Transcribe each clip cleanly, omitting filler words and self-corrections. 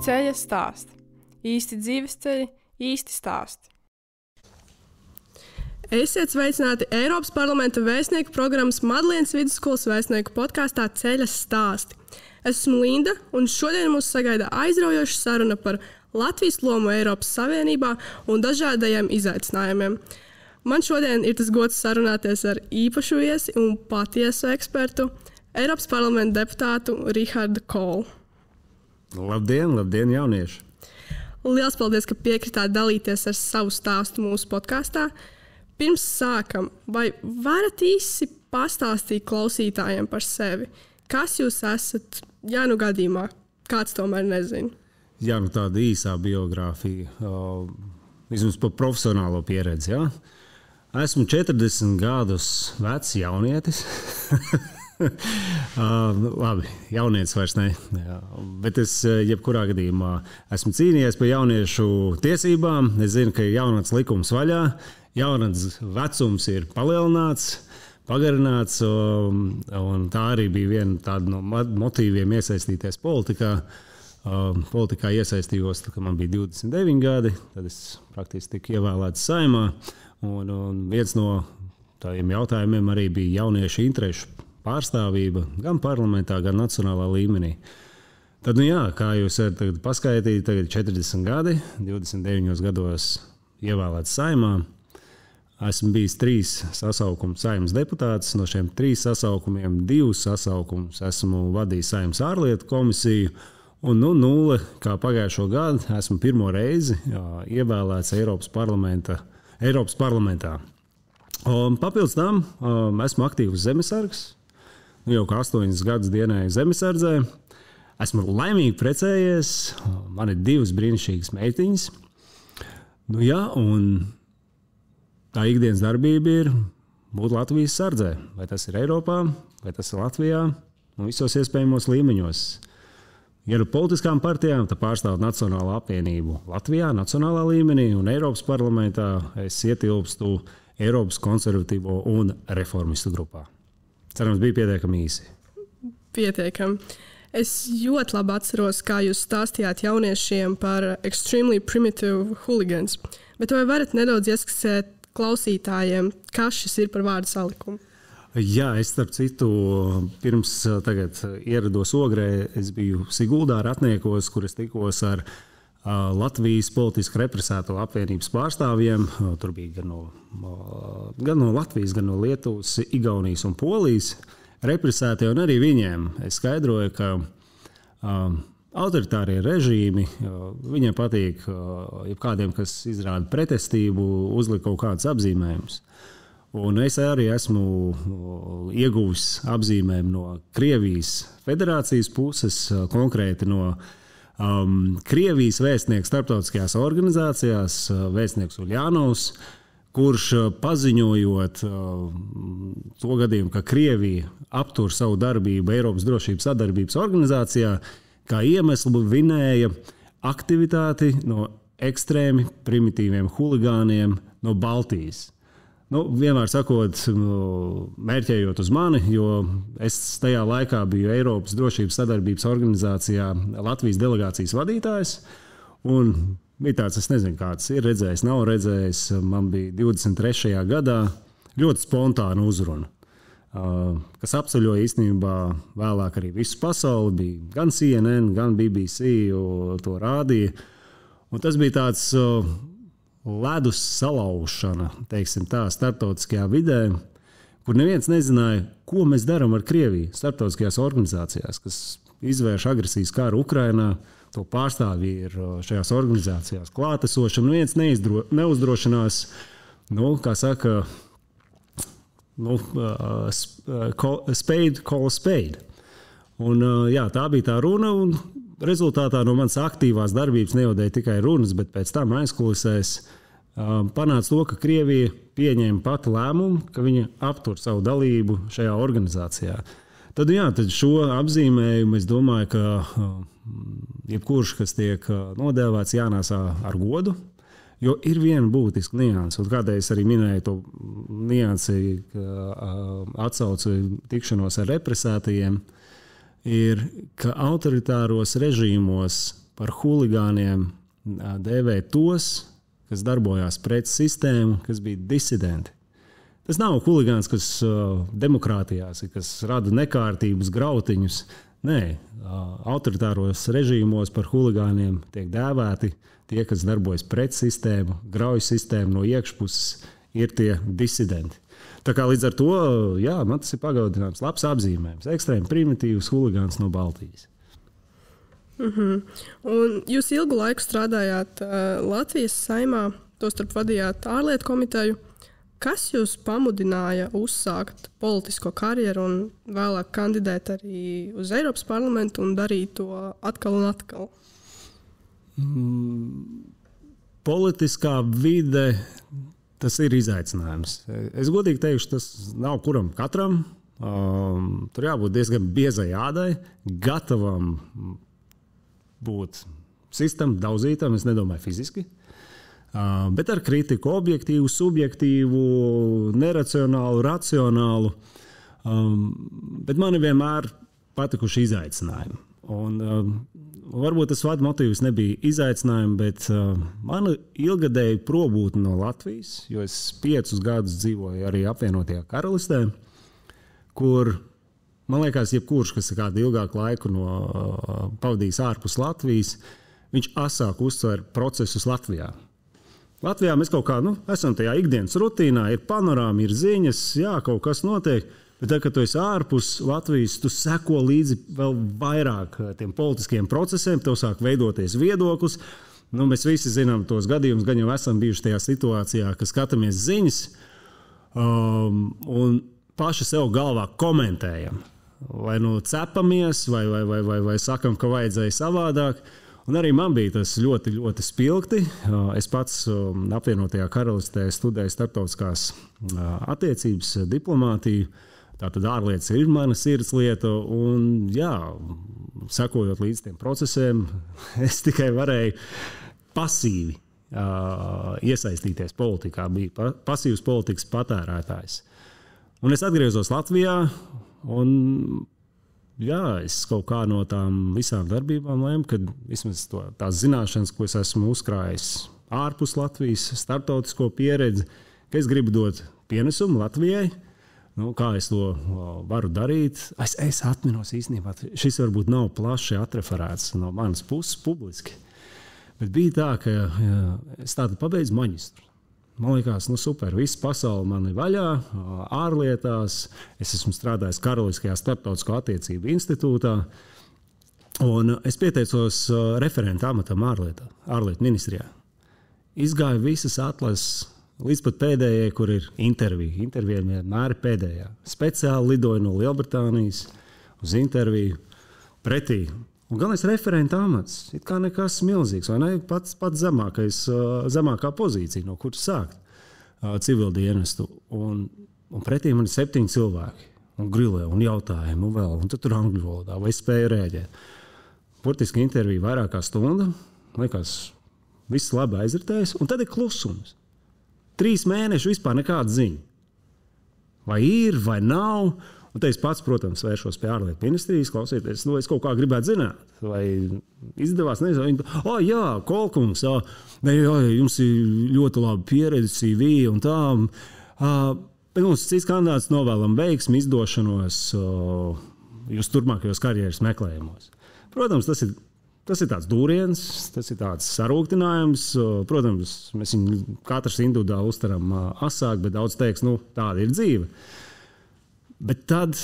Ceļa stāsti. Īsti dzīves ceļi, īsti stāsti. Esiet sveicināti Eiropas parlamenta vēstnieku programmas Madlienas vidusskolas vēstnieku podkāstā Ceļa stāsti. Esmu Linda, un šodien mūs sagaida aizraujoša saruna par Latvijas lomu Eiropas Savienībā un dažādajiem izaicinājumiem. Man šodien ir tas gods sarunāties ar īpašu viesi un patiesu ekspertu, Eiropas parlamenta deputātu Rihardu Kolu. Labdien, labdien, jaunieši! Liels paldies, ka piekritāt dalīties ar savu stāstu mūsu podkāstā. Pirms sākam, vai varat īsi pastāstīt klausītājiem par sevi? Kas jūs esat, ja nu gadījumā kāds tomēr nezina? Jā, nu tāda īsā biogrāfija, vismaz par profesionālo pieredzi, jā. Esmu 40 gadus vecs jaunietis. Labi, jaunietis vairs ne. Jā. Bet es jebkurā gadījumā esmu cīnījies par jauniešu tiesībām. Es zinu, ka ir jaunatnes likums vaļā. Jaunatnes vecums ir palielināts, pagarināts, un tā arī bija viena tāda no motīviem iesaistīties politikā. Politikā iesaistījos, kad man bija 29 gadi, tad es praktiski tiku ievēlēts Saeimā, un viens no tādiem jautājumiem arī bija jauniešu interešu pārstāvība gan parlamentā, gan nacionālā līmenī. Tad, nu jā, kā jūs varat paskaidrot, tagad 40 gadi, 29 gados ievēlēts Saeimā. Esmu bijis 3 sasaukumu Saeimas deputāts. No šiem 3 sasaukumiem 2 sasaukumus esmu vadījis Saeimas ārlietu komisiju. Un 0, kā pagājušo gadu, esmu pirmo reizi ievēlēts Eiropas parlamentā. Papildus tam esmu aktīvs zemesargs. Jau kā 8 gadus dienēju zemesardzē. Esmu laimīgi precējies. Man ir 2 brīnišķīgas meitiņas. Nu jā, un tā ikdienas darbība ir būt Latvijas sardzē. Vai tas ir Eiropā, vai tas ir Latvijā, un visos iespējamos līmeņos. Ja ar politiskām partijām, tad pārstāv Nacionālo apvienību Latvijā, nacionālā līmenī, un Eiropas parlamentā es ietilpstu Eiropas konservatīvo un reformistu grupā. Cerams, bija pietiekami īsi. Pietiekami. Es ļoti labi atceros, kā jūs stāstījāt jauniešiem par extremely primitive hooligans. Bet vai varat nedaudz ieskicēt klausītājiem, kas šis ir par vārdu salikumu? Jā, es starp citu pirms tagad ierados Ogrē, es biju Siguldā Ratniekos, kur es tikos ar Latvijas politiski represēto apvienības pārstāvjiem. Tur bija gan no Latvijas, gan no Lietuvas, Igaunijas un Polijas represētie, un arī viņiem es skaidroju, ka autoritārie režīmi, viņiem patīk jebkādiem, kas izrāda pretestību, uzlikt kaut kādus apzīmējumus. Un es arī esmu ieguvis apzīmējumu no Krievijas federācijas puses, konkrēti no Krievijas vēstnieks starptautiskajās organizācijās, vēstnieks Uljānovs, kurš paziņojot to gadījumu, ka Krievija aptur savu darbību Eiropas drošības sadarbības organizācijā, kā iemeslu vinēja aktivitāti no ekstrēmi primitīviem huligāniem no Baltijas. Nu, vienmēr sakot, mērķējot uz mani, jo es tajā laikā biju Eiropas drošības sadarbības organizācijā Latvijas delegācijas vadītājs. Un bija tāds, es nezinu, kāds ir redzējis, nav redzējis. Man bija 23. gadā ļoti spontāna uzruna, kas apceļoja īstenībā vēlāk arī visu pasauli. Bija gan CNN, gan BBC to rādīja. Un tas bija tāds ledus salaušana, teiksim tā, starptautiskajā vidē, kur neviens nezināja, ko mēs darām ar Krieviju starptautiskajās organizācijās, kas izvērš agresijas karu Ukrainā. To pārstāvji ir šajās organizācijās klātesoši, un neviens neuzdrošinās, kā saka, spade call spade. Un jā, tā bija tā runa, un rezultātā no manas aktīvās darbības nejaudēja tikai runas, bet pēc tam aizkulisēs panāca to, ka Krievija pieņēma pati lēmumu, ka viņa aptur savu dalību šajā organizācijā. Tad šo apzīmējumu es domāju, ka jebkurš, kas tiek nodēvēts, jānēsā ar godu, jo ir viena būtiska nianse. Un kādēļ es arī minēju to niansi, atsaucu tikšanos ar represētajiem, ir, ka autoritāros režīmos par huligāniem dēvē tos, kas darbojās pret sistēmu, kas bija disidenti. Tas nav huligāns, kas demokrātijās, kas rada nekārtības, grautiņus. Nē, autoritāros režīmos par huligāniem tiek dēvēti tie, kas darbojas pret sistēmu, grauj sistēmu no iekšpuses, ir tie disidenti. Tā kā līdz ar to, jā, man tas ir pagodinājums, labs apzīmējums, ekstrēmi primitīvs huligāns no Baltijas. Un jūs ilgu laiku strādājāt Latvijas Saeimā, tostarp vadījāt ārlietu komiteju. Kas jūs pamudināja uzsākt politisko karjeru un vēlāk kandidēt arī uz Eiropas parlamentu un darīt to atkal un atkal? Politiskā vide, tas ir izaicinājums. Es godīgi teikšu, tas nav kuram katram. Tur jābūt diezgan biezai ādai, gatavam būt sistam, daudzītam, es nedomāju fiziski. Bet ar kritiku, objektīvu, subjektīvu, neracionālu, racionālu. Bet man vienmēr patikuši izaicinājumi. Un, varbūt tas vada motīvs nebija izaicinājumi, bet mana ilgadēja probūtne no Latvijas, jo es 5 gadus dzīvoju arī apvienotajā Karalistē, kur, man liekas, jebkurš, kas ir kādu ilgāku laiku pavadījis ārpus Latvijas, viņš asāk uztver procesus Latvijā. Latvijā mēs kaut kā esam tajā ikdienas rutīnā, ir panorāma, ir ziņas, jā, kaut kas notiek, bet tad, kad tu esi ārpus Latvijas, tu seko līdzi vēl vairāk tiem politiskiem procesiem, tev sāk veidoties viedoklis. Mēs visi zinām tos gadījumus, gan jau esam bijuši tajā situācijā, ka skatāmies ziņas un paši sev galvā komentējam. Vai cepamies, vai sakam, ka vajadzēja savādāk. Un arī man bija tas ļoti, ļoti spilgti. Es pats apvienotajā Karalistē studēju starptautiskās attiecības, diplomātiju. Tātad ārlietas ir mana sirds lieta. Un, jā, sekojot līdz tiem procesiem, es tikai varēju pasīvi iesaistīties politikā. Biju pasīvs politikas patērētājs. Un es atgriezos Latvijā un jā, es kaut kā no tām visām darbībām lēmu, kad vismaz tās zināšanas, ko es esmu uzkrājis ārpus Latvijas, starptautisko pieredzi, ka es gribu dot pienesumu Latvijai. Kā es to varu darīt? Es atminos īstenībā, šis varbūt nav plaši atreferēts no manas puses publiski, bet bija tā, ka es tādu pabeidzu maģistru. Man liekas, super, viss pasaule man ir vaļā, ārlietās. Es esmu strādājis Karaliskajā starptautisko attiecību institūtā. Un es pieteicos referenta amatam ārlietu ministrijā. Izgāju visas atlases līdz pat pēdējai, kur ir intervija. Intervija vienmēr ir pēdējā. Speciāli lidoju no Lielbritānijas uz interviju pretī. Un galvenais referenta amats, it kā nekas milzīgs, vai ne? Pats zemākā pozīcija, no kuras sākt civildienestu. Un pretī man ir 7 cilvēki. Un grilē, un jautājumi, un tad tur angļu valodā, vai spēju rēģēt. Burtiski intervija vairāk kā stunda. Liekas, viss labi aizritējis, un tad ir klusums. 3 mēneši vispār nekāda ziņa. Vai ir, vai nav. Un te es pats, protams, vēršos pie ārlietu ministrijas, klausieties, es kaut kā gribētu zināt, vai izdevās, nezinu, jā, Kolkungs, jā, jums ir ļoti laba pieredze, CV un tā, bet mums cits kandidāts novēlam veiksmi, izdošanos jūs turpmākajos karjeras meklējumos. Protams, tas ir tāds dūriens, tas ir tāds sarūktinājums, protams, mēs viņu katrs individuāli uztaram asāk, bet daudz teiks, tāda ir dzīve. Bet tad,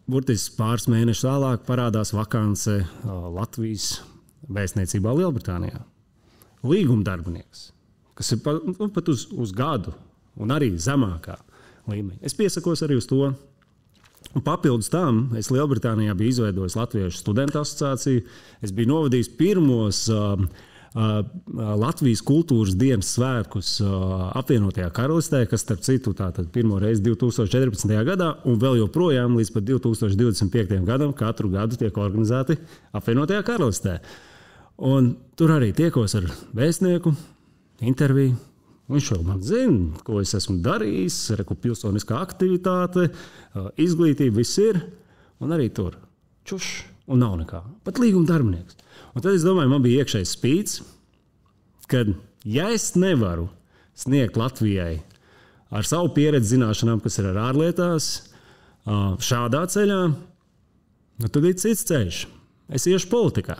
burtiski pāris mēnešus vēlāk, parādās vakance Latvijas vēstniecībā Lielbritānijā. Līgumdarbinieks, kas ir pat uz gadu un arī zemākā līmeņa. Es piesakos arī uz to. Un papildus tam, es Lielbritānijā biju izveidojis Latviešu studentu asociāciju. Es biju novadījis pirmos Latvijas kultūras dienas svētkus apvienotajā Karalistē, kas, starp citu, tātad pirmo reizi 2014. gadā, un vēl joprojām līdz pat 2025. gadam katru gadu tiek organizēti apvienotajā Karalistē. Un tur arī tiekos ar vēstnieku, interviju. Viņš jau man zina, ko es esmu darījis, pilsoniskā aktivitāte, izglītība, viss ir, un arī tur. Čuš! un nav nekā. Pat līguma darbinieks. Un tad es domāju, man bija iekšējs spīts, kad ja es nevaru sniegt Latvijai ar savu pieredzi zināšanām, kas ir ar ārlietās, šādā ceļā, tad ir cits ceļš. Es iešu politikā.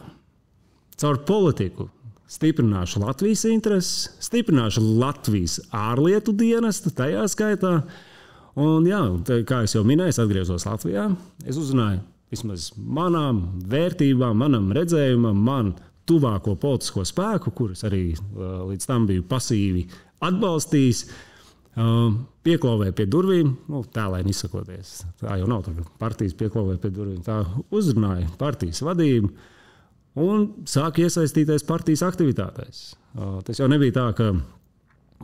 Caur politiku stiprināšu Latvijas intereses, stiprināšu Latvijas ārlietu dienestu tajā skaitā. Un jā, kā es jau minēju, es atgriezos Latvijā. Es uzzināju vismaz manām vērtībām, manam redzējumam, man tuvāko politisko spēku, kurus arī līdz tam biju pasīvi atbalstījis, pieklauvē pie durvīm, tēlēni izsakoties. Tā jau nav tā, partijas pieklauvē pie durvīm. Tā uzrunāja partijas vadību un sāka iesaistīties partijas aktivitātēs. Tas jau nebija tā, ka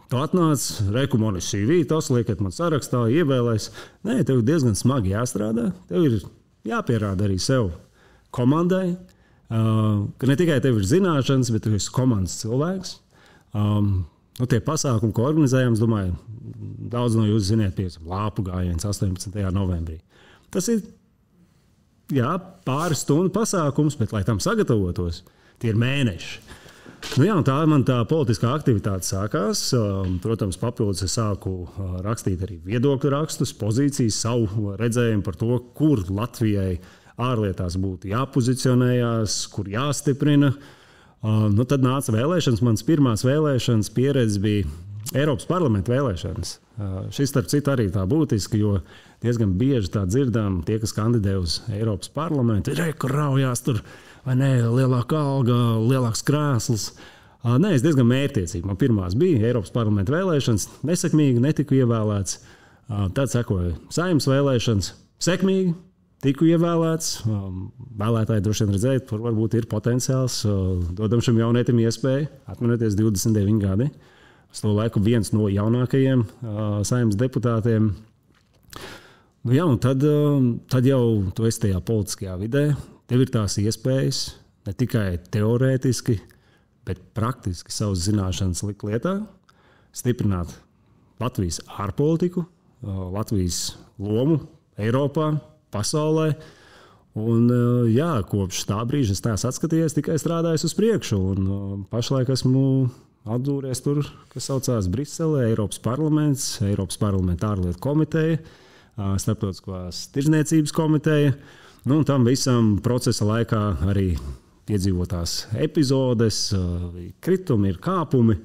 tu atnāc, reku mani CV, tas liekat man sarakstā, ievēlēs. Nē, tev ir diezgan smagi jāstrādā. Tev ir jāpierāda arī sev komandai, ka ne tikai tev ir zināšanas, bet tu esi komandas cilvēks. Tie pasākumi, ko organizējām, es domāju, daudz no jūs ziniet, piemēram, Lāpu gājiens 18. novembrī. Tas ir pāris stundu pasākums, bet, lai tam sagatavotos, tie ir mēneši. Un tā man tā politiskā aktivitāte sākās. Protams, papildus es sāku rakstīt arī viedokļu rakstus, pozīcijas, savu redzējumu par to, kur Latvijai ārlietās būtu jāpozicionējās, kur jāstiprina. Tad nāca vēlēšanas. Mans pirmās vēlēšanas pieredze bija Eiropas parlamenta vēlēšanas. Šis, starp citu, arī tā būtiski, jo diezgan bieži tā dzirdām, tie, kas kandidē uz Eiropas parlamentu, kur raujās tur, vai ne, lielāka alga, lielāks krēsls. Nē, es diezgan mērķtiecīgi. Man pirmās bija Eiropas parlamenta vēlēšanas, nesekmīgi, netiku ievēlēts. Tad sekoja Saeimas vēlēšanas, sekmīgi. Tiku ievēlēts, vēlētāji droši vien redzēja, tur varbūt ir potenciāls, dodam šim jaunietim iespēju, atminieties 29 gadi. Es to laiku viens no jaunākajiem Saeimas deputātiem. Un tad jau tu esi tajā politiskajā vidē, tev ir tās iespējas ne tikai teorētiski, bet praktiski savas zināšanas likt lietā, stiprināt Latvijas ārpolitiku, Latvijas lomu Eiropā, pasaulē. Un, kopš tā brīža es tās atskatījies, tikai strādājis uz priekšu. Un pašlaik esmu atdūries tur, kas saucās Briselē, Eiropas parlamenta ārlietu komiteja, starptautiskās tirzniecības komiteja. Un tam visam procesa laikā arī piedzīvotās epizodes, kritumi, ir kāpumi.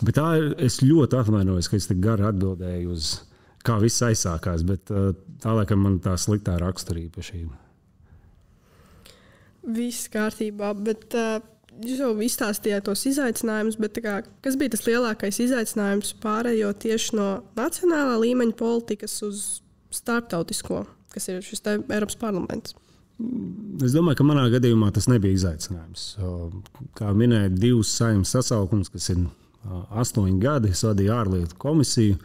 Bet es ļoti atvainojos, ka es tik gari atbildēju uz kā viss aizsākās, bet tā laikam man tā sliktā raksturība. Viss kārtībā, bet jūs jau izstāstījāt tos izaicinājumus, bet kas bija tas lielākais izaicinājums pārējot tieši no nacionālā līmeņa politikas uz starptautisko, kas ir šis Eiropas parlaments? Es domāju, ka manā gadījumā tas nebija izaicinājums. Kā minēju, 2 Saeimas sasaukums, kas ir 8 gadi, es vadīju ārlietu komisiju.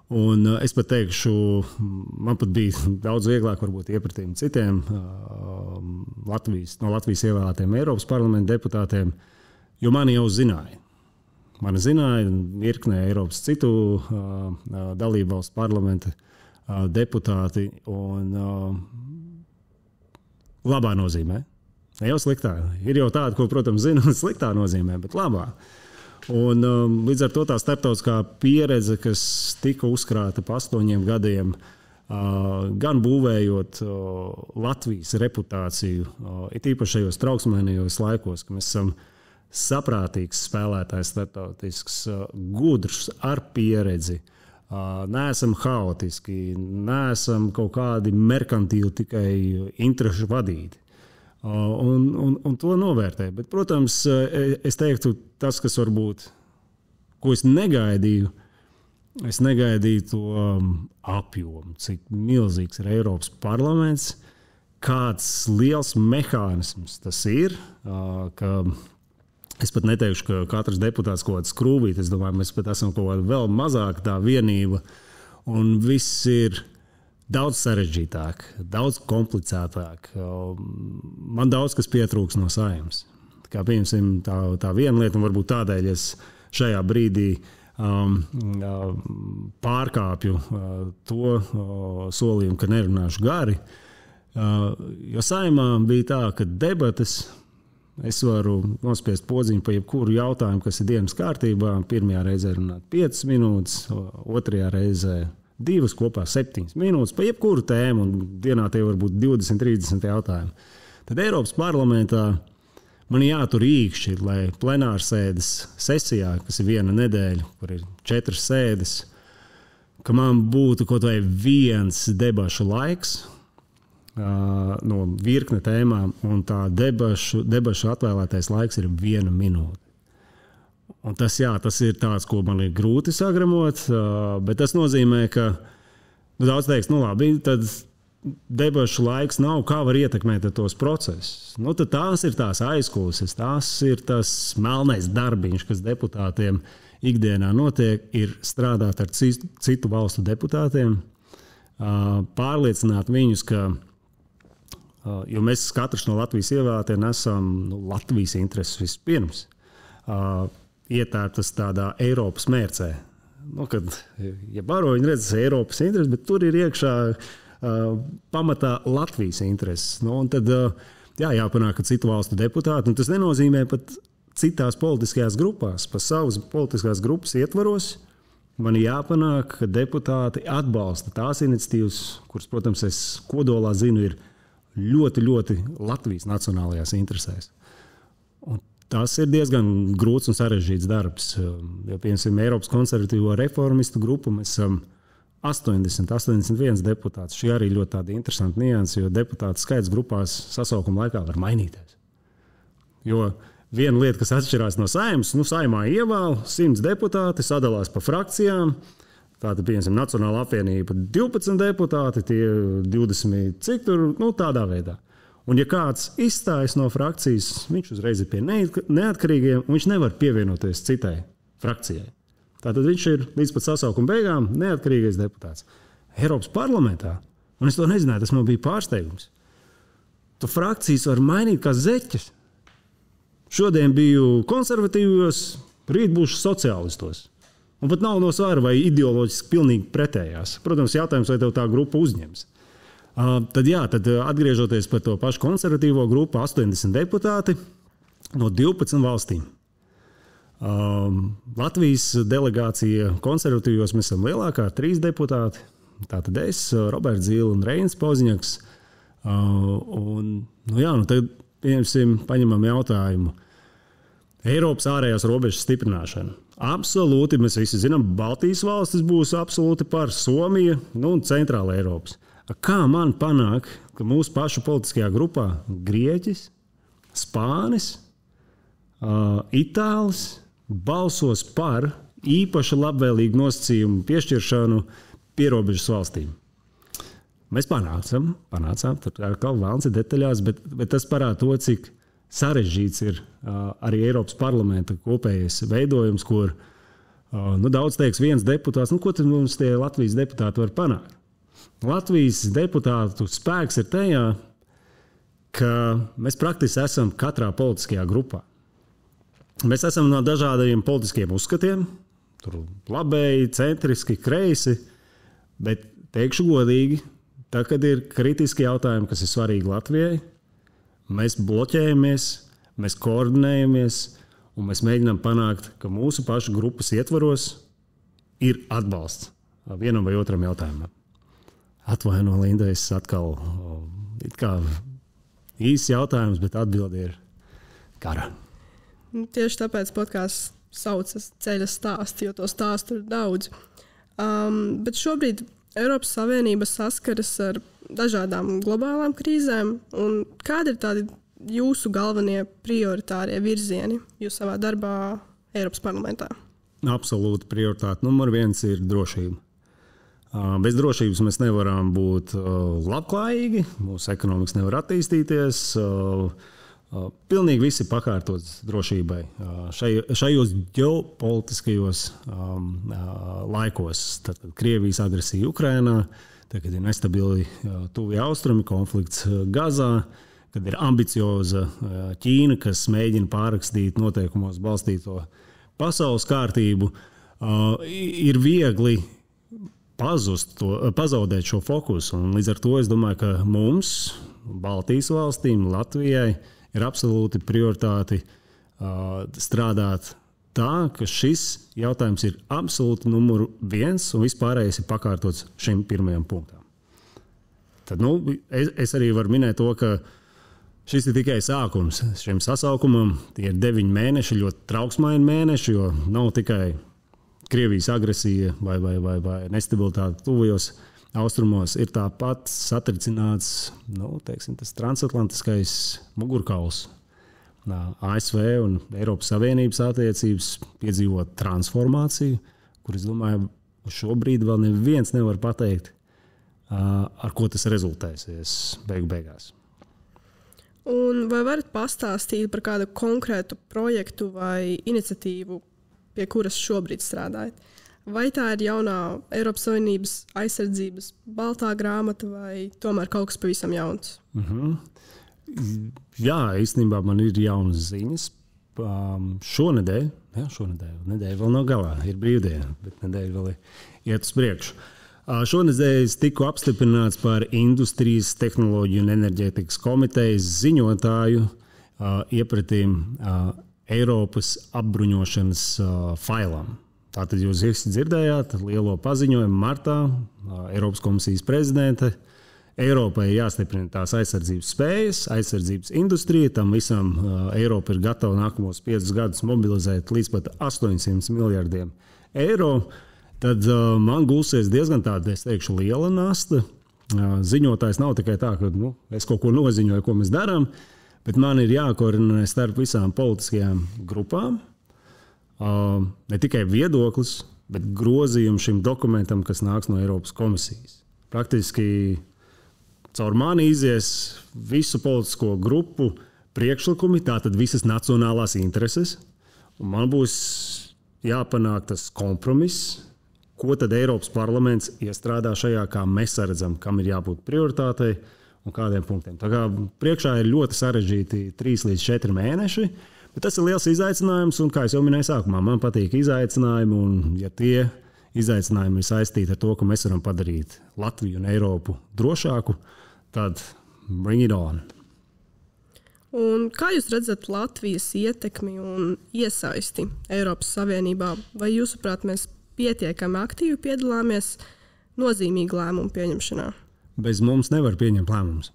Un es pat teikšu, man pat bija daudz vieglāk varbūt iepratīt citiem no Latvijas ievēlētiem Eiropas parlamenta deputātiem, jo mani jau zināja. Mani zināja virknē Eiropas citu dalībvalstu parlamenta deputāti un labā nozīmē. Ne jau sliktā. Ir jau tāda, ko, protams, zinu, sliktā nozīmē, bet labā. Un, līdz ar to tā starptautiskā pieredze, kas tika uzkrāta pa 8 gadiem, gan būvējot Latvijas reputāciju, it īpaši šajos trauksmainajos laikos, ka mēs esam saprātīgs spēlētājs, starptautisks, gudrs, ar pieredzi, neesam haotiski, neesam kaut kādi merkantīli tikai interešu vadīti. Un to novērtē. Bet, protams, es teiktu, tas, kas varbūt, ko es negaidīju to apjomu, cik milzīgs ir Eiropas parlaments, kāds liels mehānisms tas ir, ka es pat neteikšu, ka katrs deputāts kaut kāds skrūvīt, es domāju, mēs pat esam kaut kāda vēl mazāk tā vienība, un viss ir daudz sarežģītāk, daudz komplicētāk. Man daudz kas pietrūks no Saeimas. Kā piemēram, tā viena lieta, un varbūt tādēļ es šajā brīdī pārkāpju to solījumu, ka nerunāšu gari. Jo Saeimā bija tā, ka debates es varu nospiest podziņu pa jebkuru jautājumu, kas ir dienas kārtībā. Pirmajā reizē runāt 5 minūtes, otrajā reizē 2, kopā 7 minūtes pa jebkuru tēmu, un dienā tie var būt 20, 30 jautājumi. Tad Eiropas parlamentā man jātur īkšķi, lai plenārsēdes sesijā, kas ir 1 nedēļa, kur ir 4 sēdes, ka man būtu kaut vai 1 debašu laiks, no virkne tēmām, un tā debašu atvēlētais laiks ir 1 minūte. Un tas ir tāds, ko man ir grūti sagramot, bet tas nozīmē, ka daudz teiks, labi, tad debašu laiks nav, kā var ietekmēt tos procesus. Tad tās ir tās aizkulises, tās ir tas melnais darbiņš, kas deputātiem ikdienā notiek, ir strādāt ar citu valstu deputātiem, pārliecināt viņus, ka jo mēs katrs no Latvijas ievēlētiem esam Latvijas intereses vispirms ietērptas tādā Eiropas mērcē. Kad baroņi redz Eiropas intereses, bet tur ir iekšā pamatā Latvijas intereses. Un tad jāpanāk, ka citu valstu deputāti, un tas nenozīmē pat citās politiskajās grupās, pa savas politiskās grupas ietvaros, man jāpanāk, ka deputāti atbalsta tās iniciatīvas, kuras, protams, es kodolā zinu, ir ļoti, ļoti Latvijas nacionālajās interesēs. Un tas ir diezgan grūts un sarežģīts darbs. Jo, piemēram, Eiropas konservatīvo reformistu grupu mēs esam 81 deputāti. Šī arī ļoti tāda interesanta nianse, jo deputātu skaits grupās sasaukuma laikā var mainīties. Jo viena lieta, kas atšķirās no Saeimas, Saeimā ievēl 100 deputāti, sadalās pa frakcijām. Tātad, piemēram, Nacionāla apvienība 12 deputāti, tie 20 cik tur, tādā veidā. Un ja kāds izstājas no frakcijas, viņš uzreiz ir pie neatkarīgiem, un viņš nevar pievienoties citai frakcijai. Tātad viņš ir līdz pat sasaukuma beigām neatkarīgais deputāts. Eiropas parlamentā, un es to nezināju, tas man bija pārsteigums, tu frakcijas var mainīt kā zeķes. Šodien biju konservatīvos, rīt būšu sociālistos. Un pat nav no svara vai ideoloģiski pilnīgi pretējās. Protams, jautājums, vai tev tā grupa uzņems. Tad atgriežoties par to pašu konservatīvo grupu, 80 deputāti no 12 valstīm. Latvijas delegācija konservatīvos mēs esam lielākā, 3 deputāti. Tātad es, Roberts Zīle un Reinis Poziņaks. Tad paņemam jautājumu. Eiropas ārējās robežas stiprināšana. Absolūti, mēs visi zinām, Baltijas valstis būs absolūti par Somiju, un Centrāla Eiropas. Kā man panāk, ka mūsu pašu politiskajā grupā Grieķis, Spānis, Itālis balsos par īpaši labvēlīgu nosacījumu piešķiršanu pierobežas valstīm? Mēs panācām, tur atkal vēlns ir detaļās, bet tas parāda to, cik sarežģīts ir arī Eiropas parlamenta kopējais veidojums, kur daudz teiks viens deputāts, ko tad mums tie Latvijas deputāti var panākt? Latvijas deputātu spēks ir tajā, ka mēs praktiski esam katrā politiskajā grupā. Mēs esam no dažādiem politiskiem uzskatiem, tur labēji, centriski, kreisi, bet teikšu godīgi, tā, kad ir kritiski jautājumi, kas ir svarīgi Latvijai, mēs bloķējamies, mēs koordinējamies, un mēs mēģinām panākt, ka mūsu pašu grupas ietvaros ir atbalsts vienam vai otram jautājumam. Atvaino, Linda, es atkal īsts jautājums, bet atbilde ir kara. Tieši tāpēc podcasts saucas Ceļa stāsti, jo to stāstu ir daudz. Bet šobrīd Eiropas Savienība saskaras ar dažādām globālām krīzēm. Un kādi ir tādi jūsu galvenie prioritārie virzieni jūs savā darbā Eiropas parlamentā? Absolūti prioritāte numur 1 ir drošība. Bez drošības mēs nevaram būt labklājīgi, mūsu ekonomikas nevar attīstīties. Pilnīgi viss ir pakārtots drošībai. Šajos ģeopolitiskajos laikos, tad Krievijas agresija Ukrainā, tagad ir nestabili tuvie austrumi, konflikts Gazā, kad ir ambicioza Ķīna, kas mēģina pārrakstīt noteikumos balstīto pasaules kārtību, ir viegli pazaudēt šo fokusu. Un līdz ar to es domāju, ka mums, Baltijas valstīm, Latvijai, ir absolūti prioritāti strādāt tā, ka šis jautājums ir absolūti numur 1 un vispārējais ir pakārtots šim pirmajam punktam. Tad, es arī varu minēt to, ka šis ir tikai sākums šim sasaukumam. Tie ir 9 mēneši, ļoti trauksmaini mēneši, jo nav tikai Krievijas agresija vai nestabilitāte tuvajos austrumos, ir tāpat satricināts tas transatlantiskais mugurkauls. ASV un Eiropas Savienības attiecības piedzīvot transformāciju, kur es domāju, šobrīd vēl neviens nevar pateikt, ar ko tas rezultēsies beigās. Un vai varat pastāstīt par kādu konkrētu projektu vai iniciatīvu, pie kuras šobrīd strādājat? Vai tā ir jaunā Eiropas Savienības aizsardzības baltā grāmata vai tomēr kaut kas pavisam jauns? Jā, īstenībā man ir jaunas ziņas. Šonedēļ, nedēļa vēl nav galā, ir brīvdiena, bet nedēļa vēl iet uz priekšu. Šonedēļ es tiku apstiprināts par Industrijas, tehnoloģiju un enerģētikas komitejas ziņotāju iepratīm Eiropas apbruņošanas failam. Tātad jūs dzirdējāt lielo paziņojumu martā Eiropas komisijas prezidente. Eiropai jāstiprina tās aizsardzības spējas, aizsardzības industrija. Tam visam Eiropa ir gatava nākamos 5 gadus mobilizēt līdz pat 800 miljardiem eiro. Tad man gulsies diezgan tāda, es teikšu, liela nasta. Ziņotājs nav tikai tā, ka es kaut ko noziņoju, ko mēs darām, bet man ir jākoordinē starp visām politiskajām grupām. Ne tikai viedoklis, bet grozījumi šim dokumentam, kas nāks no Eiropas komisijas. Praktiski caur mani izies visu politisko grupu priekšlikumi, tātad visas nacionālās intereses, un man būs jāpanāk tas kompromiss, ko tad Eiropas parlaments iestrādā šajā, kā mēs redzam, kam ir jābūt prioritātei un kādiem punktiem. Tā kā priekšā ir ļoti sarežģīti 3 līdz 4 mēneši, bet tas ir liels izaicinājums, un kā es jau minēju sākumā, man patīk izaicinājumi, un ja tie izaicinājumi ir saistīti ar to, ka mēs varam padarīt Latviju un Eiropu drošāku, tad bring it on. Un kā jūs redzat Latvijas ietekmi un iesaisti Eiropas Savienībā? Vai jūsuprāt, mēs pietiekami aktīvi piedalāmies nozīmīgu lēmumu pieņemšanā? Bez mums nevar pieņemt lēmumus.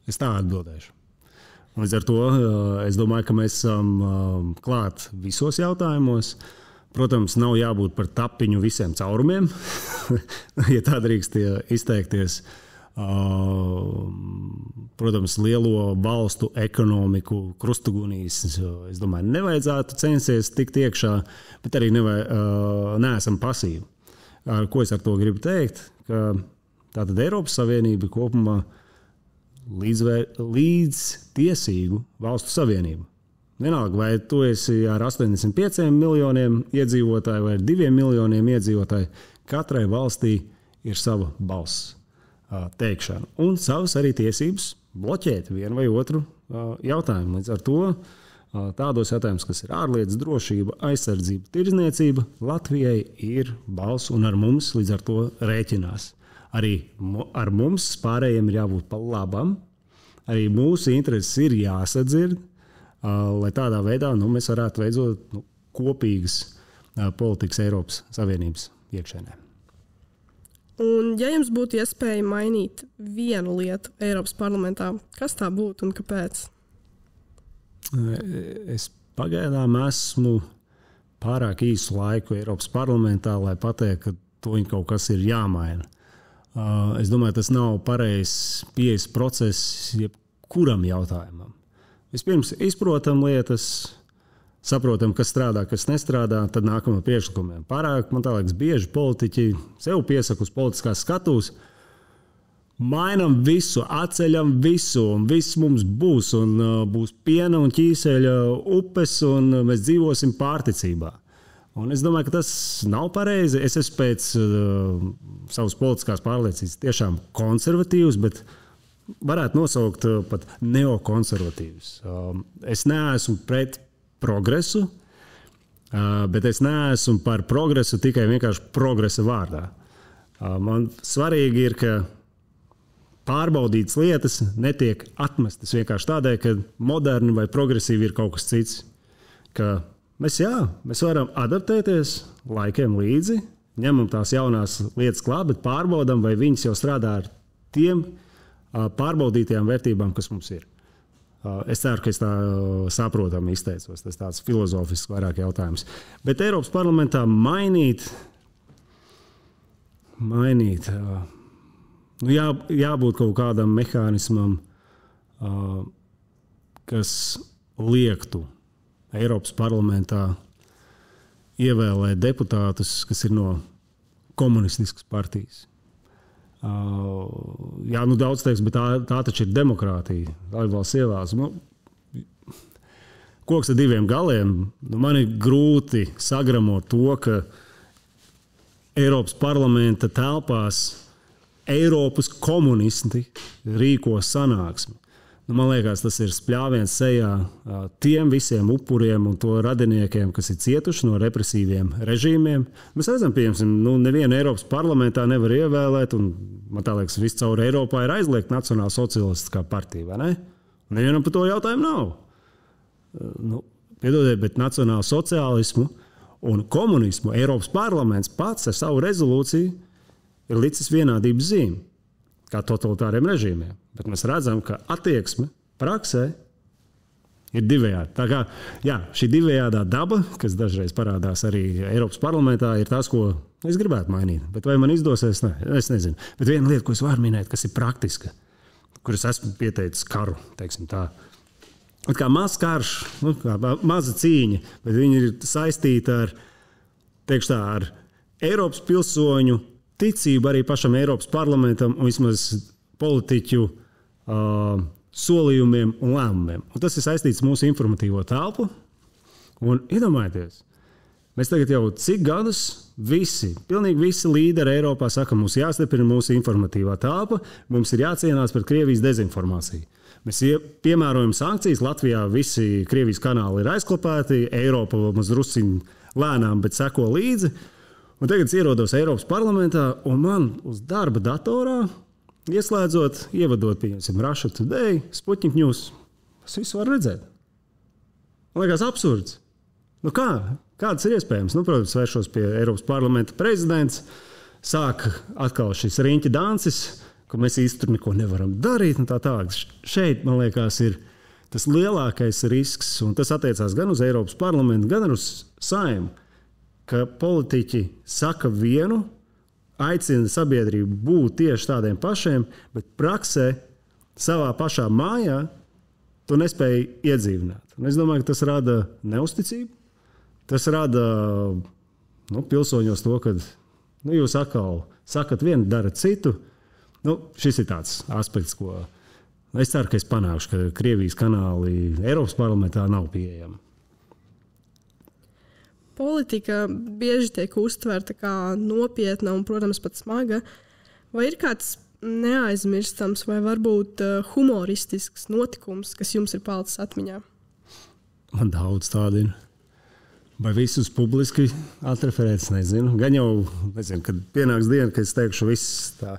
Es tā atbildēšu. Līdz ar to es domāju, ka mēs esam klāt visos jautājumos. Protams, nav jābūt par tapiņu visiem caurumiem, ja tā drīkst izteikties. Protams, lielo valstu ekonomiku krustugunīs, es domāju, nevajadzētu censties tikt iekšā, bet arī neesam pasīvi. Ko es ar to gribu teikt? Ka tātad Eiropas Savienība kopumā līdz tiesīgu valstu savienību. Vienalga, vai tu esi ar 85 miljoniem iedzīvotāju vai ar 2 miljoniem iedzīvotāju, katrai valstī ir sava balss. Teikšana. Un savas arī tiesības bloķēt vienu vai otru jautājumu. Līdz ar to tādos jautājumus, kas ir ārlietas, drošība, aizsardzība, tirdzniecība, Latvijai ir balss un ar mums līdz ar to rēķinās. Arī ar mums pārējiem ir jābūt pa labam. Arī mūsu intereses ir jāsadzird, lai tādā veidā mēs varētu veidot kopīgas politikas Eiropas Savienības iekšēnē. Un, ja jums būtu iespēja mainīt vienu lietu Eiropas parlamentā, kas tā būtu un kāpēc? Es pagaidām esmu pārāk īsu laiku Eiropas parlamentā, lai pateiktu, ka to kaut kas ir jāmaina. Es domāju, tas nav pareizs pieejas process jebkuram jautājumam. Vispirms izprotam lietas, saprotam, kas strādā, kas nestrādā, tad nākam ar priekšlikumiem. Pārāk, man liekas, bieži politiķi sev piesaka uz politiskās skatuves, mainam visu, atceļam visu, un viss mums būs, un būs piena un ķīseļa upes, un mēs dzīvosim pārticībā. Un es domāju, ka tas nav pareizi. Es esmu pēc savas politiskās pārliecības tiešām konservatīvs, bet varētu nosaukt pat neokonservatīvs. Es neesmu pret progresu, bet es neesmu par progresu tikai vienkārši progresa vārdā. Man svarīgi ir, ka pārbaudītas lietas netiek atmestas vienkārši tādēļ, ka moderni vai progresīvi ir kaut kas cits. Ka mēs varam adaptēties laikiem līdzi, ņemam tās jaunās lietas klāt, bet pārbaudam, vai viņas jau strādā ar tiem pārbaudītajām vērtībām, kas mums ir. Es ceru, ka es tā saprotami izteicos. Tas tāds filozofisks vairāk jautājums. Bet Eiropas parlamentā mainīt jābūt kaut kādam mehānismam, kas liektu Eiropas parlamentā ievēlēt deputātus, kas ir no komunistiskas partijas. Daudz teiks, bet tā taču ir demokrātija. Dalībvalsts ievēlas. Koks ar diviem galiem. Man ir grūti sagramot to, ka Eiropas parlamenta telpās Eiropas komunisti rīko sanāksmi. Man liekas, tas ir spļāviens sejā tiem visiem upuriem un to radiniekiem, kas ir cietuši no represīviem režīmiem. Mēs redzam, piemēram, nevienu Eiropas parlamentā nevar ievēlēt, un man tā liekas, viss caur Eiropā ir aizliegta Nacionāla socialistiskā partija, vai ne? Nevienam par to jautājumu nav. Piedodiet, bet nacionālu sociālismu un komunismu Eiropas parlaments pats ar savu rezolūciju ir licis vienādības zīmi, kā totalitāriem režīmiem. Bet mēs redzam, ka attieksme praksē ir divējāda. Tā kā šī divējādā daba, kas dažreiz parādās arī Eiropas parlamentā, ir tas, ko es gribētu mainīt. Bet vai man izdosies? Ne, es nezinu. Bet viena lieta, ko es varu minēt, kas ir praktiska, kur es esmu pieteicis karu, teiksim tā. Kā mazs karš, kā maza cīņa, bet viņi ir saistīti ar Eiropas pilsoņu ticību arī pašam Eiropas parlamentam un vismaz politiķu solījumiem un lēmumiem. Un tas ir saistīts ar mūsu informatīvo telpu. Un iedomājieties, mēs tagad jau cik gadus pilnīgi visi līderi Eiropā saka, mums jāstiprina mūsu informatīvā telpa, mums ir jācīnās pret Krievijas dezinformāciju. Mēs piemērojam sankcijas, Latvijā visi Krievijas kanāli ir aizklapēti, Eiropa maz drusciņ lēnām, bet seko līdzi. Un tagad es ierodos Eiropas parlamentā, un man uz darba datorā, ieslēdzot, ievadot, pieņemsim, Russia Today, Sputnik News, es visu varu redzēt. Man liekas absurds. Kāds ir iespējams? Protams, vēršos pie Eiropas parlamenta prezidents, sāk atkal šis riņķa dancis, ka mēs īsti tur neko nevaram darīt, un tā tālāk. Šeit, man liekas, ir tas lielākais risks, un tas attiecās gan uz Eiropas parlamentu, gan uz Saeimu, ka politiķi saka vienu, aicina sabiedrību būt tieši tādiem pašiem, bet praksē savā pašā mājā to nespēja iedzīvināt. Un es domāju, ka tas rada neusticību. Tas rada pilsoņos to, ka jūs atkal sakat vienu, darat citu. Šis ir tāds aspekts, ko es ceru, ka es panākšu, ka Krievijas kanāli Eiropas parlamentā nav pieejami. Politika bieži tiek uztverta kā nopietna un, protams, pat smaga. Vai ir kāds neaizmirstams vai varbūt humoristisks notikums, kas jums ir palicis atmiņā? Man daudz tādu ir. Vai visus publiski atreferēts, nezinu. Gan jau, kad pienāks diena, kad es teikšu, viss tā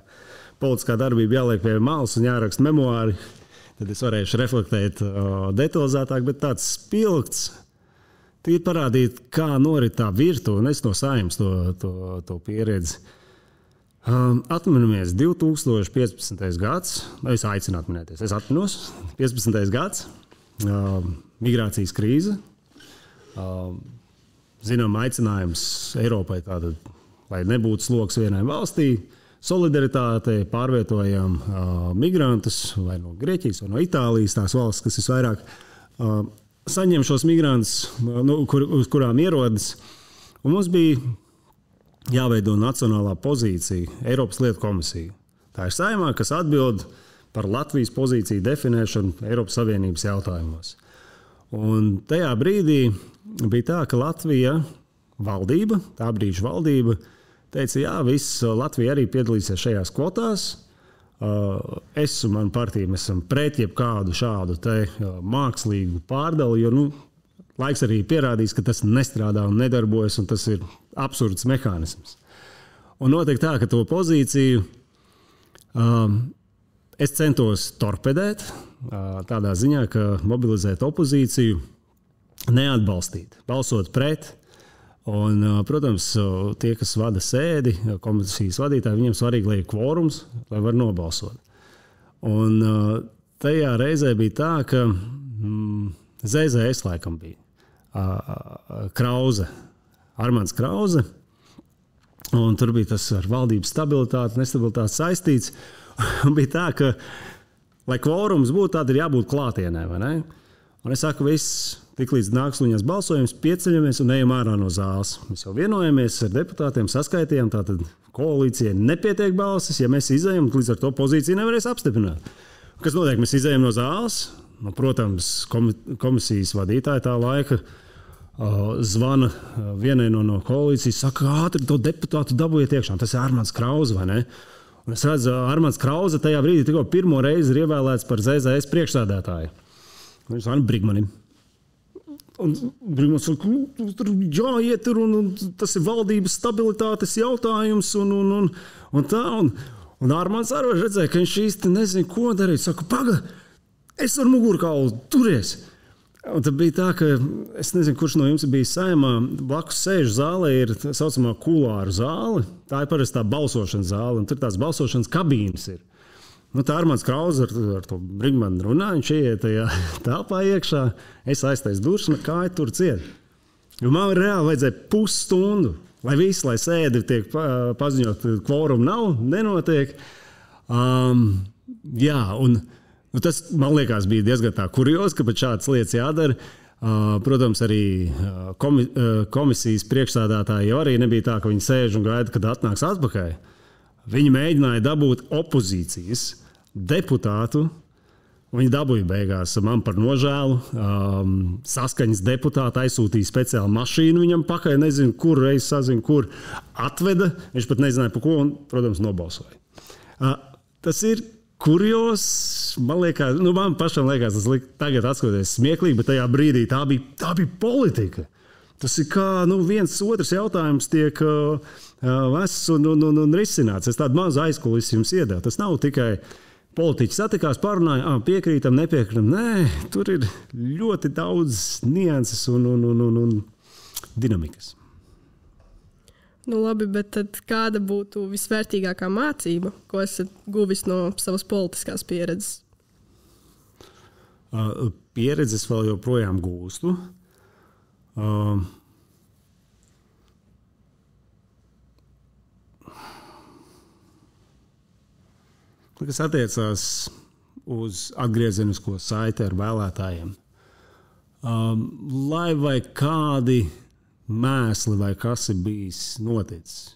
politiskā darbība jāliek pie malas un jāraksta memoāri, tad es varēšu reflektēt detalizētāk, bet tāds spilgts, tīri parādīt, kā norit tā virtuve, un es no Saeimas to pieredzi. Atminamies 2015. gads, es aicinu atminēties, es atminos, 15. gads, migrācijas krīze, zinām aicinājums Eiropai tātad, lai nebūtu sloks vienai valstī, solidaritāte, pārvietojam migrantus vai no Grieķijas vai no Itālijas, tās valsts, kas visvairāk saņem šos migrantus, uz kurām ierodas. Un mums bija jāveido nacionālā pozīcija, Eiropas lietu komisija. Tā ir Saeimā, kas atbild par Latvijas pozīciju definēšanu Eiropas Savienības jautājumos. Un tajā brīdī bija tā, ka Latvija valdība, tā brīža valdība, teica, viss Latvija arī piedalīsies šajās kvotās. Es un mana partija mēs esam pret jebkādu šādu mākslīgu pārdali, jo laiks arī pierādīs, ka tas nestrādā un nedarbojas, un tas ir absurds mehānisms. Un notiek tā, ka to pozīciju es centos torpedēt, tādā ziņā, ka mobilizēt opozīciju, neatbalstīt, balsot pret. Un, protams, tie, kas vada sēdi, komisijas vadītāji, viņiem svarīgi, lai ir kvorums, lai var nobalsot. Un tajā reizē bija tā, ka ZZS laikam bija Krause, Armands Krause, un tur bija tas ar valdības stabilitāti, nestabilitāti saistīts. Un bija tā, ka, lai kvorums būtu, tad ir jābūt klātienē, vai ne? Un es saku, viss, tiklīdz nāks līņās balsojums, pieceļamies un ejam ārā no zāles. Mēs jau vienojamies ar deputātiem, saskaitījām, tātad koalīcijai nepietiek balsis, ja mēs izejam, līdz ar to pozīciju nevarēs apstiprināt. Kas notiek? Mēs izejam no zāles, nu, protams, komisijas vadītāja tā laika zvana vienai no koalīcijas, saka, ātri to deputātu dabūjiet iekšā. Tas ir Armands Krause, vai ne? Un es redzu, Armands Krause tajā brīdī tikko pirmo reizi ir ievēlēts par ZZS priekšsēdētāju. Viņš zvana Brigmanim. Un Brigmans saka, tur jāiet, un tas ir valdības stabilitātes jautājums, un tā. Un Armands arī redzēja, ka viņš īsti nezina, ko darīt. Saka, paga, es ar mugurkaulu turies. Un tad bija tā, ka es nezinu, kurš no jums bija Saeimā, blakus sēžu zālē ir tā saucamā kulāru zāle. Tā ir parasti tā balsošanas zāle, un tur tās balsošanas kabīnes ir. Nu, tā Armands Krause ar to Brigmanu runā, viņš ieiet tajā telpā iekšā, es aiztaisu durvis un kāju tur ciet. Jo man reāli vajadzēja pusstundu, lai viss, lai sēdi tiek paziņot, kvorumu nav, nenotiek. Jā, un tas, man liekas, bija diezgan tā kuriozi, ka pat šādas lietas jādara. Protams, arī komisijas priekšsādātāji jau arī nebija tā, ka viņi sēž un gaida, kad atnāks atpakaļ. Viņi mēģināja dabūt opozīcijas deputātu, un viņi dabūja beigās man par nožēlu. Saskaņas deputāti aizsūtīja speciālu mašīnu viņam pakaļ, nezinu, kur reiz sazinu, kur atveda. Viņš pat nezināja, pa ko, un, protams, nobalsoja. Tas ir kurios, man liekas, man pašam liekas, tas tagad atskatoties smieklīgi, bet tajā brīdī tā bija politika. Tas ir kā viens otrs jautājums tiek vests un risināts. Es tādu mazu aizkulisi jums iedevu. Tas nav tikai politiķi satikās, parunāja, piekrītam, nepiekrītam. Nē, tur ir ļoti daudz nianses un dinamikas. Nu labi, bet tad kāda būtu visvērtīgākā mācība, ko esat guvis no savas politiskās pieredzes? Pieredzes vēl joprojām gūstu. Kas attiecās uz atgriezenisko saiti ar vēlētājiem. Lai vai kādi mēsli vai kas ir bijis noticis.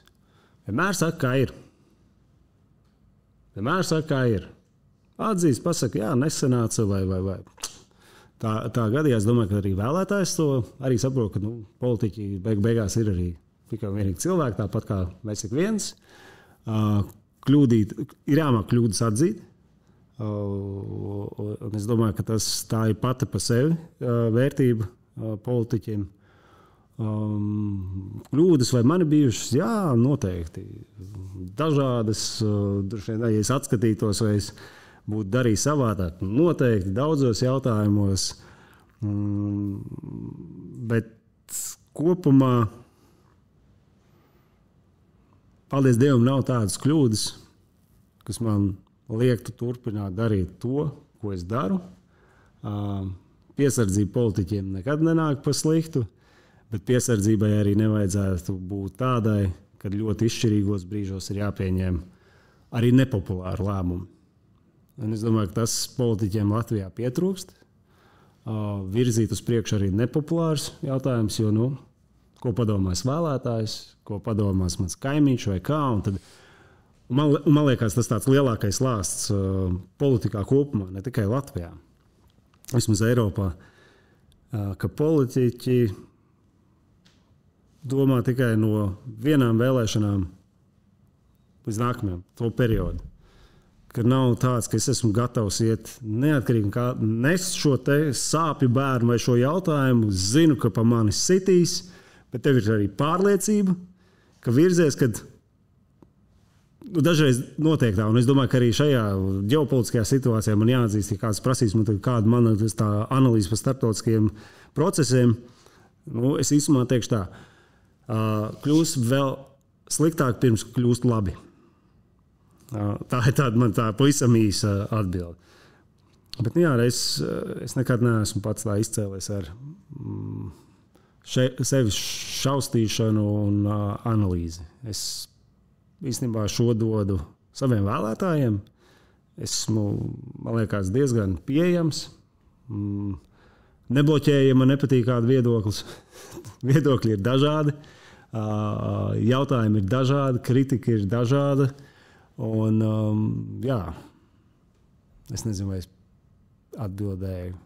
Vienmēr saka, kā ir. Vienmēr saka, kā ir. Atzīst, pasaka, jā, nesanāca vai. Tā gadījās, domāju, ka arī vēlētājs to arī saprot, ka politiķi beigās ir arī tikai vienīgi cilvēki, tāpat kā mēs ik viens. Ir jāmāk kļūdas atzīt. Un es domāju, ka tā ir pati pa sevi vērtība politiķiem. Kļūdas vai mani bijušas? Jā, noteikti. Dažādas, ja es atskatītos, vai es būtu darījis savādāk. Noteikti daudzos jautājumos. Bet kopumā, paldies Dievam, nav tādas kļūdas, kas man liektu turpināt darīt to, ko es daru. Piesardzība politiķiem nekad nenāk pa sliktu, bet piesardzībai arī nevajadzētu būt tādai, kad ļoti izšķirīgos brīžos ir jāpieņem arī nepopulāri lēmumi. Un es domāju, ka tas politiķiem Latvijā pietrūkst. Virzīt uz priekšu arī nepopulārs jautājums, jo, ko padomās vēlētājs, ko padomās mans kaimiņš vai kā. Man liekas, tas tāds lielākais lāsts politikā kopumā, ne tikai Latvijā. Vismaz Eiropā, ka politiķi domā tikai no vienām vēlēšanām līdz nākamajam to periodu. Ka nav tāds, ka es esmu gatavs iet neatkarīgi, kā nest šo te sāpju bērnu vai šo jautājumu, zinu, ka pa mani sitīs, bet tev ir arī pārliecība, ka virzies, kad dažreiz notiek tā, un es domāju, ka arī šajā ģeopolitiskajā situācijā man jāatzīst, ja kāds prasīs man kādu manu analīzi par starptautiskiem procesiem. Es īsumā teikšu tā, kļūst vēl sliktāk pirms kļūst labi. Tā ir tāda man tā pavisam īsa atbilde. Bet jā, es nekad neesmu pats tā izcēlies ar sevis šaustīšanu un analīzi. Es īstenībā šo dodu saviem vēlētājiem. Esmu, man liekas, diezgan pieejams. Nebloķēju, ja man nepatīk kāda viedoklis. Viedokļi ir dažādi, jautājumi ir dažādi, kritika ir dažāda. Un, jā, es nezinu, vai es atbildēju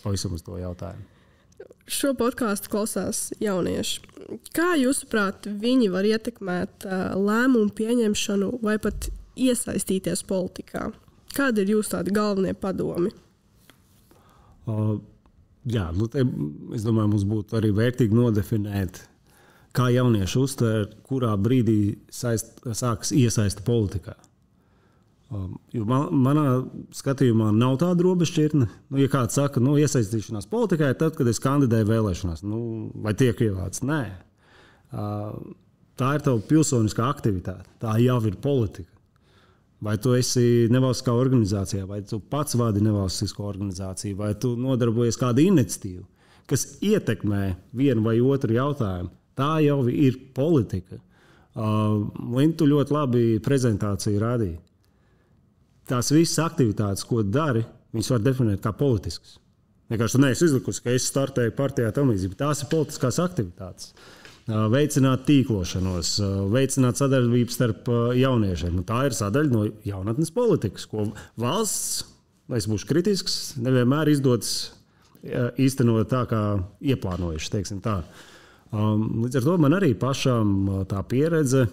pavisam uz to jautājumu. Šo podkāstu klausās jaunieši. Kā jūsuprāt, viņi var ietekmēt lēmumu pieņemšanu vai pat iesaistīties politikā? Kādi ir jūsu tādi galvenie padomi? Jā, es domāju, mums būtu arī vērtīgi nodefinēt, kā jaunieši uztver, kurā brīdī sākas iesaista politikā. Jo manā skatījumā nav tāda robežšķirtne. Ja kāds saka, iesaistīšanās politikā ir tad, kad es kandidēju vēlēšanās, vai tiek ievēlēts. Nē. Tā ir tava pilsoniskā aktivitāte. Tā jau ir politika. Vai tu esi nevalstiskā organizācijā, vai tu pats vadi nevalstisko organizāciju, vai tu nodarbojies kādu iniciatīvu, kas ietekmē vienu vai otru jautājumu. Tā jau ir politika. Lintu ļoti labi prezentāciju rādīja. Tās visas aktivitātes, ko dari, viņas var definēt kā politiskas. Vienkārši tu neesi izlikusi, ka es startēju partijā tam līdzīgi. Tās ir politiskās aktivitātes. Veicināt tīklošanos, veicināt sadarbību starp jauniešiem. Tā ir sadaļa no jaunatnes politikas, ko valsts, lai es būšu kritisks, nevienmēr izdodas īstenot tā, kā ieplānojuši, teiksim tā. Līdz ar to man arī pašam tā pieredze,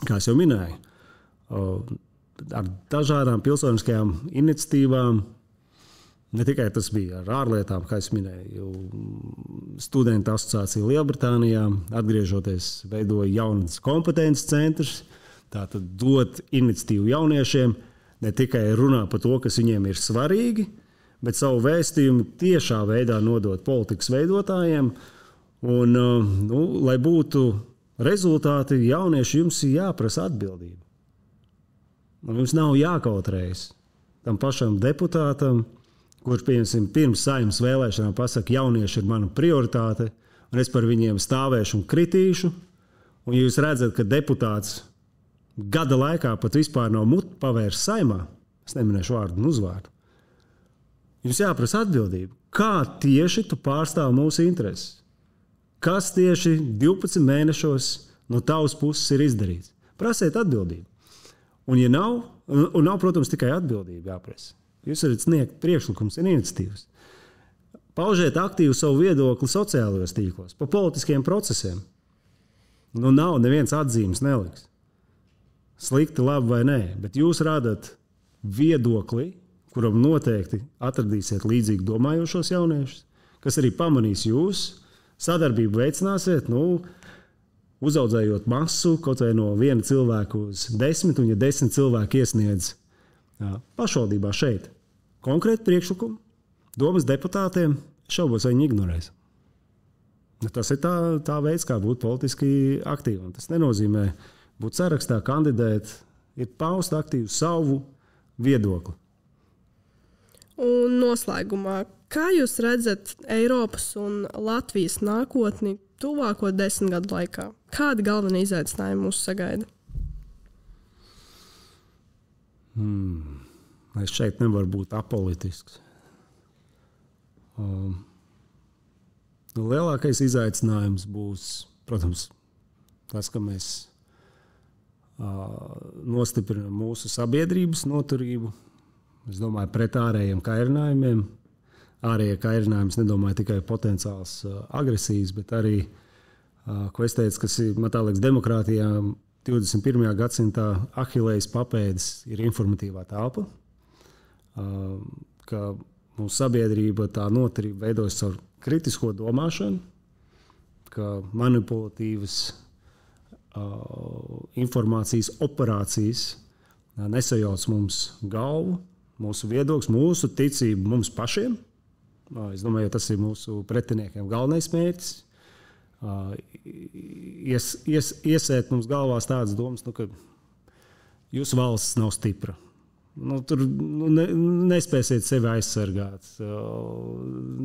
kā es jau minēju, ar dažādām pilsoniskajām iniciatīvām, ne tikai tas bija ar ārlietām, kā es minēju, studentu asociācija Lielbritānijā, atgriežoties, veidoja jaunatnes kompetences centrs, tātad dot iniciatīvu jauniešiem, ne tikai runā par to, kas viņiem ir svarīgi, bet savu vēstījumu tiešā veidā nodot politikas veidotājiem. Un, lai būtu rezultāti, jaunieši jums ir jāprasa atbildība. Jums nav jākautrējas tam pašam deputātam, kurš pirms Saeimas vēlēšanām pasaka, jaunieši ir mana prioritāte, un es par viņiem stāvēšu un kritīšu. Un ja jūs redzat, ka deputāts gada laikā pat vispār nav muti pavērs Saeimā, es neminēšu vārdu un uzvārdu, jums jāprasa atbildība. Kā tieši tu pārstāv mūsu intereses? Kas tieši 12 mēnešos no tavas puses ir izdarīts? Prasiet atbildību. Un, ja nav, protams, tikai atbildība jāprasa. Jūs varat sniegt priekšlikums un iniciatīvas. Paužiet aktīvu savu viedokli sociālajos tīklos, pa politiskiem procesiem. Nav neviens atzīmes neliks. Slikti, labi vai nē, bet jūs rādat viedokli, kuram noteikti atradīsiet līdzīgi domājošos jauniešus, kas arī pamanīs jūs, sadarbību veicināsiet, uzaudzējot masu, kaut vai no viena cilvēka uz 10, un ja 10 cilvēki iesniedz pašvaldībā šeit konkrēti priekšlikumu, domas deputātiem, šaubos, vai viņi ignorēs. Tas ir tā veids, kā būt politiski aktīvam. Tas nenozīmē būt sarakstā, kandidēt, ir paust aktīvu savu viedokli. Un noslēgumā, kā jūs redzat Eiropas un Latvijas nākotni tuvāko 10 gadu laikā? Kādi galvenie izaicinājumi mūs sagaida? Es šeit nevaru būt apolitisks. Lielākais izaicinājums būs, protams, tas, ka mēs nostiprinām mūsu sabiedrības noturību. Es domāju, pret ārējiem kairinājumiem. Ārējie kairinājums nedomāju tikai potenciāls agresijas, bet arī, ko es teicu, kas ir, man tā liekas, demokrātijā 21. gadsimtā Ahilējas papēdis ir informatīvā telpa, ka mūsu sabiedrība tā noturība veidojas caur kritisko domāšanu, ka manipulatīvas informācijas operācijas nesajauc mums galvu, mūsu viedoklis, mūsu ticību mums pašiem. Es domāju, tas ir mūsu pretiniekiem galvenais mērķis. Iesēt mums galvās tādas domas, ka jūsu valsts nav stipra. Tur nespēsiet sevi aizsargāt,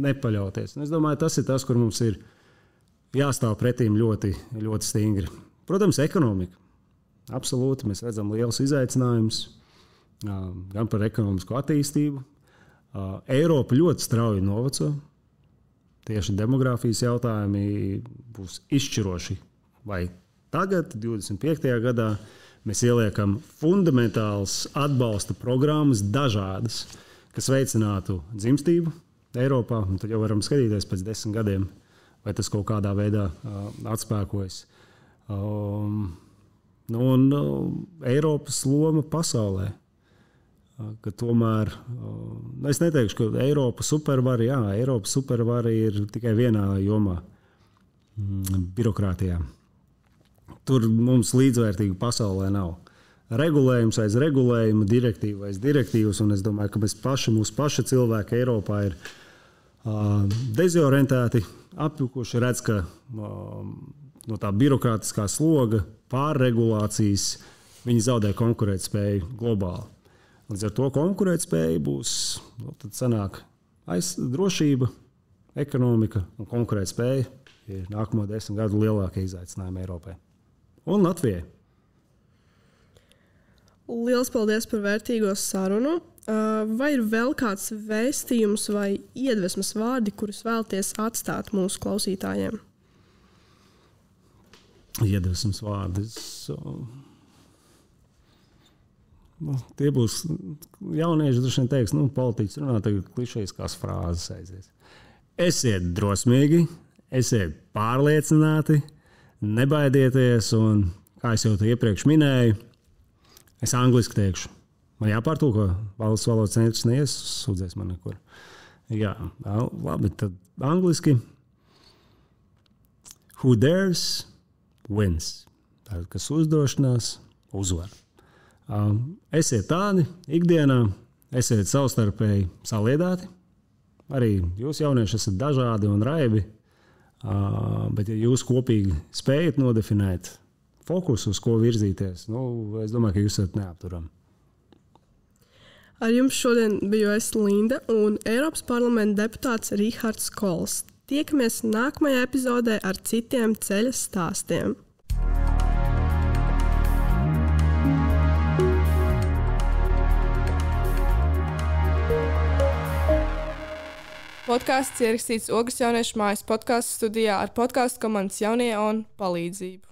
nepaļauties. Es domāju, tas ir tas, kur mums ir jāstāv pretīm ļoti, ļoti stingri. Protams, ekonomika. Absolūti, mēs redzam lielus izaicinājumus gan par ekonomisko attīstību. Eiropa ļoti strauji noveco. Tieši demogrāfijas jautājumi būs izšķiroši. Vai tagad, 25. gadā, mēs ieliekam fundamentālas atbalsta programmas dažādas, kas veicinātu dzimstību Eiropā. Un tad jau varam skatīties pēc 10 gadiem, vai tas kaut kādā veidā atspēkojas. Eiropas loma pasaulē. Ka tomēr, es neteikšu, ka Eiropa supervara ir tikai vienā jomā – birokrātijā. Tur mums līdzvērtīgi pasaulē nav. Regulējums aiz regulējuma, direktīva aiz direktīvas, un es domāju, ka mūsu paši cilvēki Eiropā ir dezorientēti, apjukuši, redz, ka no tā birokrātiskā sloga, pārregulācijas, viņi zaudē konkurētspēju globāli. Līdz ar to konkurētspēja būs, tad sanāk drošība, ekonomika un konkurētspēja ir nākamo 10 gadu lielākie izaicinājumi Eiropai. Un Latvijai. Liels paldies par vērtīgo sarunu. Vai ir vēl kāds vēstījums vai iedvesmas vārdi, kurus vēlaties atstāt mūsu klausītājiem? Iedvesmas vārdi. Tie būs jaunieši, droši vien teiks, politiķis runā tagad klišejiskās frāzes aizies. Esiet drosmīgi, esiet pārliecināti, nebaidieties, un, kā es jau te iepriekš minēju, es angliski teikšu. Man jāpārtulko, valsts valodas centrs neiesūdzēs man nekur. Jā, labi, tad angliski. Who dares, wins. Tātad, kas uzdošanās, uzvar. Esiet tādi ikdienā, esiet savstarpēji saliedāti. Arī jūs jaunieši esat dažādi un raibi, bet ja jūs kopīgi spējat nodefinēt fokusu, uz ko virzīties, es domāju, ka jūs esat neapturami. Ar jums šodien biju es Linda un Eiropas parlamenta deputāts Rihards Kols. Tiekamies nākamajā epizodē ar citiem ceļa stāstiem. Podkāsts ierakstīts Ogas jauniešu mājas podkāstu studijā ar podkāstu komandas Jaunie un palīdzību.